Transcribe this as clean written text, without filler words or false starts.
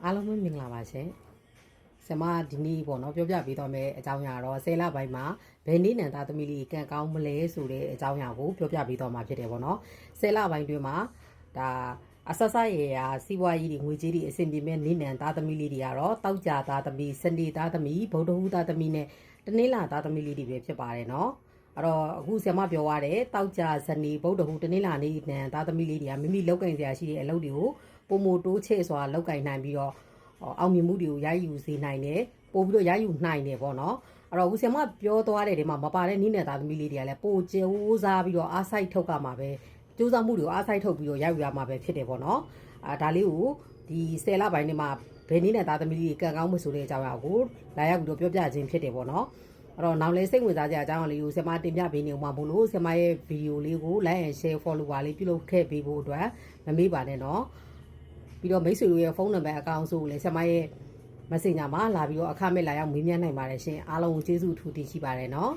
အားလုံးပဲမင်္ဂလာပါရှင်ဆမဒီနေ့ပေါ့နော်ပြောပြပေးတော့မယ်အကြောင်းအရာတော့10လပိုင်းမှာဘယ်နည်းနဲ့သားသမီးလေးကံကောင်းမလဲဆိုတဲ့အကြောင်းအရာကိုပြောပြပေးတော့မှာဖြစ်တယ်ပေါ့နော်10လပိုင်းတွင်မှာဒါအဆဆရေရာစီးပွားရေးတွေငွေကြေးတွေအဆင်ပြေမဲ့နည်းနဲ့သားသမီးလေးတွေကတော့တောက်ကြသားသမီးစနေသားသမီးဗုဒ္ဓဟူးသားသမီးနဲ့တနင်္လာသားသမီးလေးတွေပဲဖြစ်ပါတယ်နော်အဲ့တော့အခုဆရာမပြောရတဲ့တောက်ကြဇနီဗုဒ္ဓဟူးတနင်္လာနေ့နဲ့သားသမီးလေးတွေကမိမိလောက်ကင်စရာရှိတဲ့အလုပ်တွေကိုပုံမတိုးချဲ့စွာလောက်ကင်နိုင်ပြီးတော့အောင်မြင်မှုတွေကိုရယူစေနိုင်တယ်ပို့ပြီးတော့ရယူနိုင်တယ်ပေါ့နော်အဲ့တော့ဦးဆရာမပြောသွားတဲ့နေရာမှာမပါတဲ့နည်းနဲ့သားသမီးလေးတွေကလည်းပို့ကြိုးစားပြီးတော့အားစိုက်ထုတ်ကမှာပဲကြိုးစားမှုတွေကိုအားစိုက်ထုတ်ပြီးတော့ရယူရမှာပဲဖြစ်တယ်ပေါ့နော်ဒါလေးကိုဒီ10လပိုင်းနေမှာဘယ်နည်းနဲ့သားသမီးလေးကံကောင်းမှုဆိုတဲ့အကြောင်းအရာကိုလာရောက်ပြီးတော့ပြောပြခြင်းဖြစ်တယ်ပေါ့နော်အဲ့တော့နောက်လေးစိတ်ဝင်စားကြအကြောင်းအလေးကိုဆရာမတင်ပြပေးနေဦးမှာမို့လို့ဆရာမရဲ့ဗီဒီယိုလေးကို like and share follow ပါလေးပြုလုပ်ခဲ့ပေးဖို့အတွက်မမေ့ပါနဲ့နော်ပြီးတော့မိတ်ဆွေတို့ရဲ့ဖုန်းနံပါတ်အကောင့်ဆိုကိုလည်းဆရာမရဲ့ messenger မှာလာပြီးတော့အခမဲ့လာရောက်မေးမြန်းနိုင်ပါတယ်ရှင်အားလုံးကိုကျေးဇူးထူးတင်ရှိပါတယ်နော်